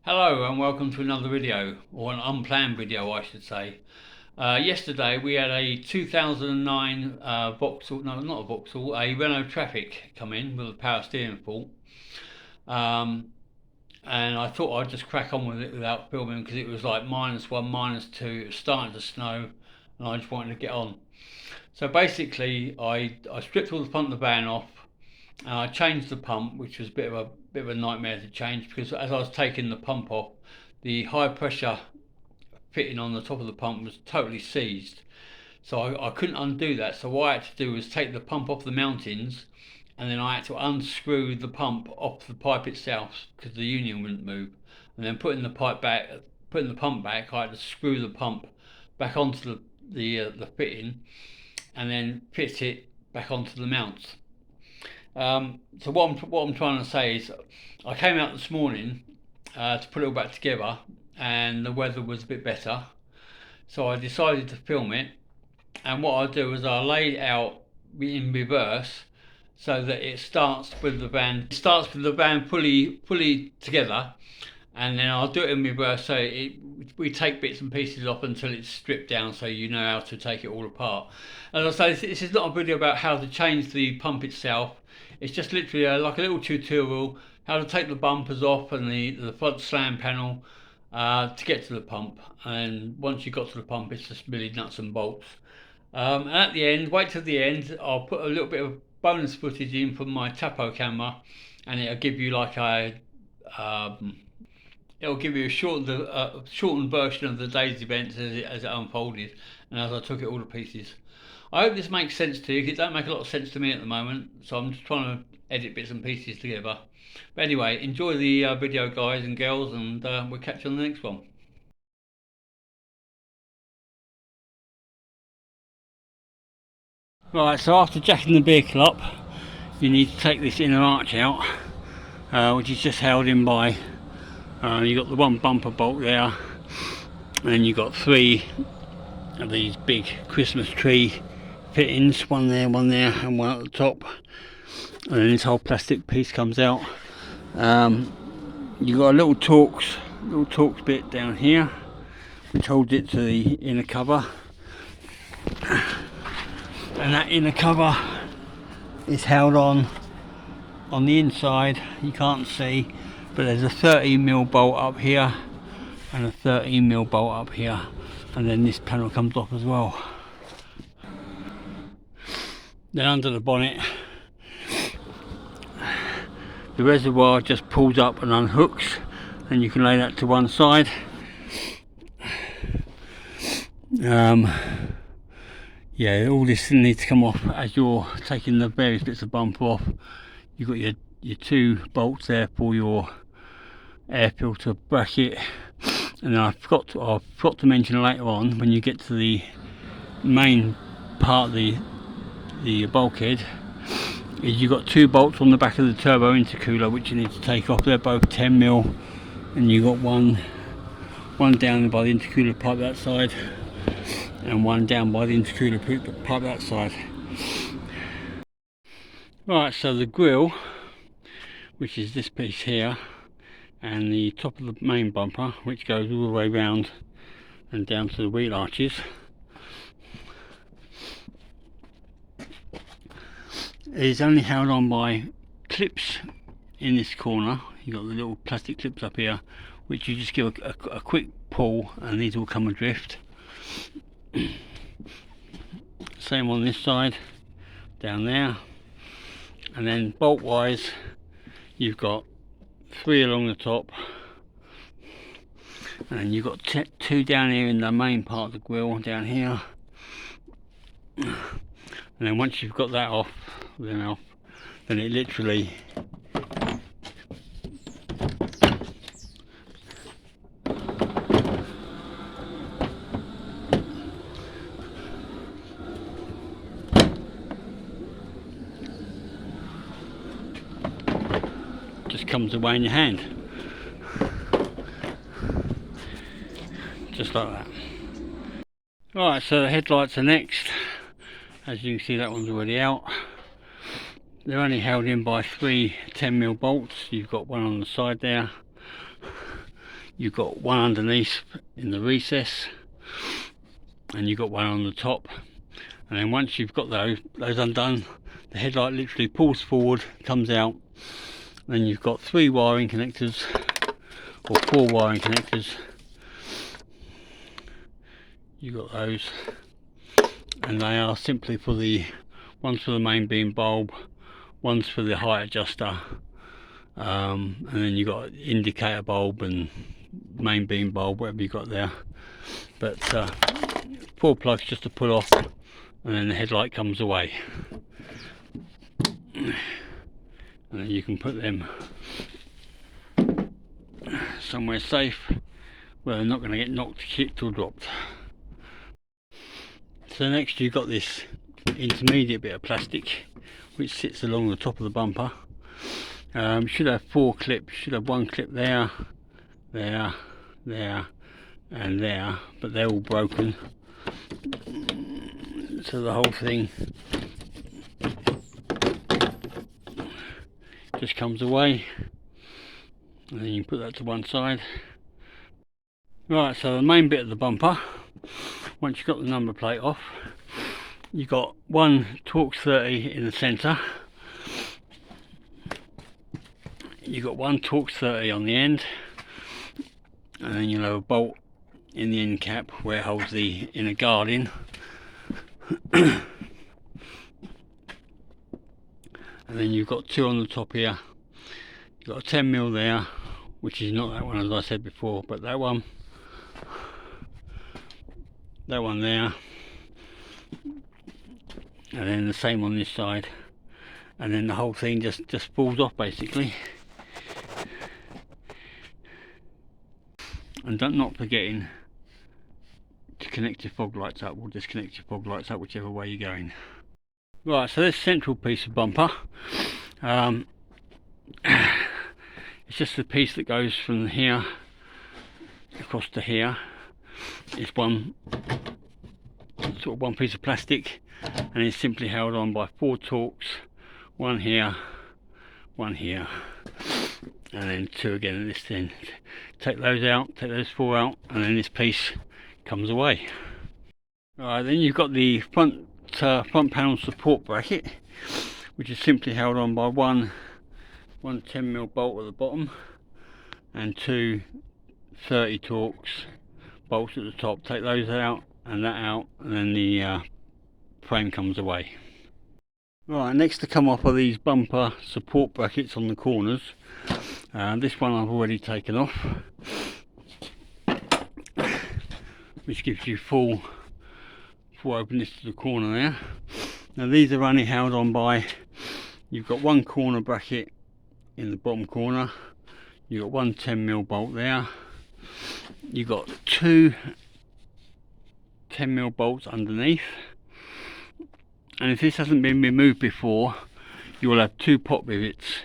Hello and welcome to another video, or an unplanned video I should say. Yesterday we had a 2009 Vauxhall, no not a Vauxhall, a Renault Traffic come in with a power steering fault. And I thought I'd just crack on with it without filming because it was like -1, -2, it was starting to snow and I just wanted to get on. So basically I stripped all the front of the van off and I changed the pump, which was a bit of a nightmare to change because as I was taking the pump off, the high pressure fitting on the top of the pump was totally seized. So I couldn't undo that. So what I had to do was take the pump off the mountings, and then I had to unscrew the pump off the pipe itself because the union wouldn't move. And then putting the pump back, I had to screw the pump back onto the fitting, and then fit it back onto the mounts. So what I'm trying to say is, I came out this morning to put it all back together, and the weather was a bit better, so I decided to film it. And what I do is I lay it out in reverse so that it starts with the van fully together, and then I'll do it in reverse so we take bits and pieces off until it's stripped down, so you know how to take it all apart. As I say, this is not a video about how to change the pump itself. It's just literally like a little tutorial how to take the bumpers off and the front slam panel to get to the pump. And once you got to the pump, it's just really nuts and bolts. And at the end, wait till the end, I'll put a little bit of bonus footage in from my Tapo camera, and it'll give you like a it'll give you a shortened version of the day's events as it unfolded and as I took it all to pieces. I hope this makes sense to you. It don't make a lot of sense to me at the moment, so I'm just trying to edit bits and pieces together. But anyway, enjoy the video, guys and girls, and we'll catch you on the next one. Right, so after jacking the vehicle up, you need to take this inner arch out, which is just held in by, you've got the one bumper bolt there, and then you've got 3 of these big Christmas tree fittings, one there and one at the top, and then this whole plastic piece comes out. You've got a little Torx bit down here which holds it to the inner cover, and that inner cover is held on the inside. You can't see, but there's a 13mm bolt up here and a 13mm bolt up here, and then this panel comes off as well. Then under the bonnet, the reservoir just pulls up and unhooks, and you can lay that to one side. Yeah, all this needs to come off as you're taking the various bits of bumper off. You've got your 2 bolts there for your air filter bracket, and then I forgot to mention later on, when you get to the main part of the bulkhead, is you've got 2 bolts on the back of the turbo intercooler which you need to take off. They're both 10mm, and you've got one down by the intercooler pipe that side, and one down by the intercooler pipe that side. Right, so the grille, which is this piece here, and the top of the main bumper, which goes all the way round and down to the wheel arches, is only held on by clips in this corner. You've got the little plastic clips up here which you just give a quick pull and these will come adrift. Same on this side, down there, and then bolt wise you've got 3 along the top, and you've got 2 down here in the main part of the grille down here, and then once you've got that off, then it literally just comes away in your hand, just like that. Right, so the headlights are next. As you can see, that one's already out. They're only held in by 3 10mm bolts. You've got one on the side there, you've got one underneath in the recess, and you've got one on the top. And then once you've got those undone, the headlight literally pulls forward, comes out. Then you've got 3 wiring connectors, or 4 wiring connectors. You've got those, and they are simply for one's for the main beam bulb, one's for the height adjuster, and then you've got indicator bulb and main beam bulb, whatever you've got there. But 4 plugs just to pull off, and then the headlight comes away, and then you can put them somewhere safe where they're not going to get knocked, kicked or dropped. So next you've got this intermediate bit of plastic which sits along the top of the bumper. Should have 4 clips, should have 1 clip there, there, there and there, but they're all broken. So the whole thing just comes away, and then you can put that to one side. Right, so the main bit of the bumper, once you've got the number plate off, you've got one Torx 30 in the centre, you've got one Torx 30 on the end, and then you'll have a bolt in the end cap where it holds the inner guard in. And then you've got 2 on the top here. You've got a 10mm there, which is not that one as I said before, but that one there, and then the same on this side, and then the whole thing just falls off basically. And not forgetting to connect your fog lights up, or disconnect your fog lights up, whichever way you're going. Right, so this central piece of bumper, it's just the piece that goes from here across to here. It's one piece of plastic, and it's simply held on by 4 Torx, one here, and then 2 again at this end. Take those out, take those 4 out, and then this piece comes away. Alright, then you've got the front panel support bracket, which is simply held on by one 10mm bolt at the bottom and 2 30 Torx bolts at the top. Take those out and that out, and then the frame comes away. Right, next to come off are these bumper support brackets on the corners. This one I've already taken off, which gives you full openness to the corner there. Now these are only held on by, you've got one corner bracket in the bottom corner, you've got one 10mm bolt there, you've got 2 10mm bolts underneath, and if this hasn't been removed before, you will have 2 pot rivets,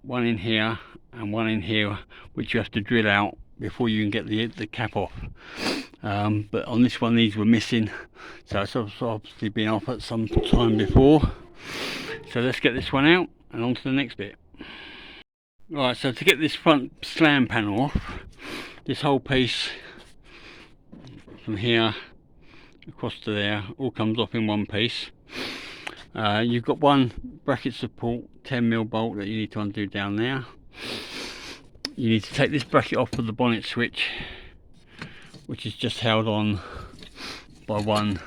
one in here and one in here, which you have to drill out before you can get the cap off. But on this one these were missing, so it's obviously been off at some time before. So let's get this one out and on to the next bit. Right, so to get this front slam panel off, this whole piece from here across to there all comes off in one piece. You've got one bracket support 10mm bolt that you need to undo down there. You need to take this bracket off of the bonnet switch, which is just held on by one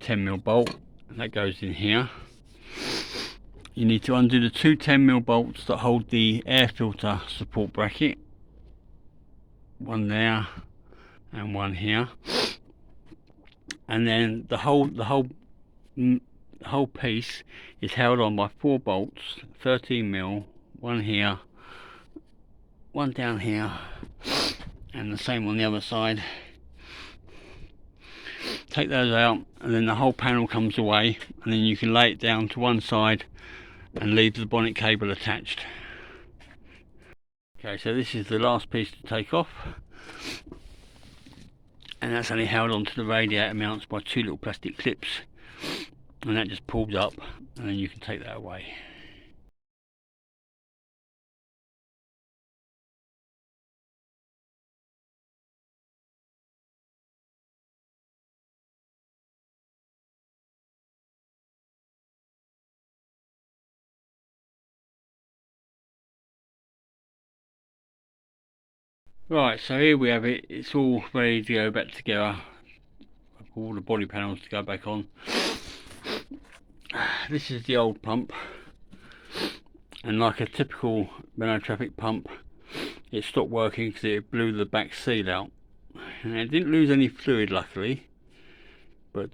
10mm bolt, and that goes in here. You need to undo the 2 10mm bolts that hold the air filter support bracket, one there and one here, and then the whole piece is held on by 4 bolts, 13mm, one here, one down here, and the same on the other side. Take those out, and then the whole panel comes away, and then you can lay it down to one side and leave the bonnet cable attached. Okay, so this is the last piece to take off, and that's only held onto the radiator mounts by 2 little plastic clips, and that just pulls up, and then you can take that away. Right, so here we have it. It's all ready to go back together. All the body panels to go back on. This is the old pump, and like a typical Renault Traffic pump, it stopped working because it blew the back seal out. And it didn't lose any fluid, luckily, but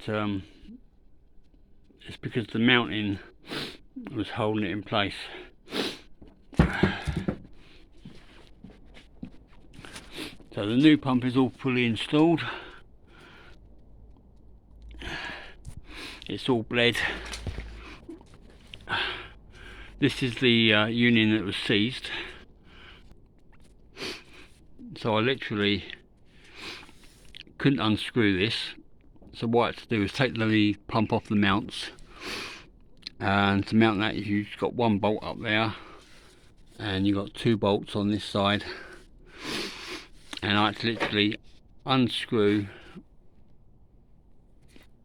it's because the mounting was holding it in place. So the new pump is all fully installed. It's all bled. This is the union that was seized. So I literally couldn't unscrew this. So what I had to do is take the pump off the mounts. And to mount that, you've got one bolt up there, and you've got 2 bolts on this side. And I had to literally unscrew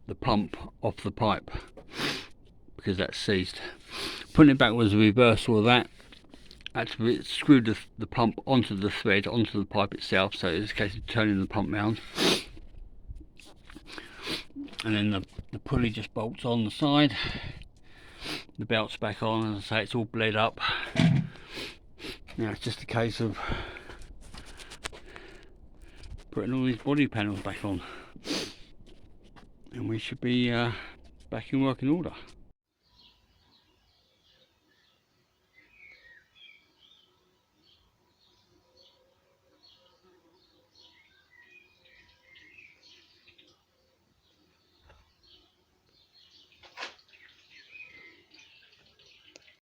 the pump off the pipe because that's seized. Putting it back was a reversal of that. I had to screw the pump onto the thread, onto the pipe itself, so it's a case of turning the pump round. And then the pulley just bolts on the side. The belt's back on, as I say, it's all bled up. Now it's just a case of putting all these body panels back on, and we should be back in working order.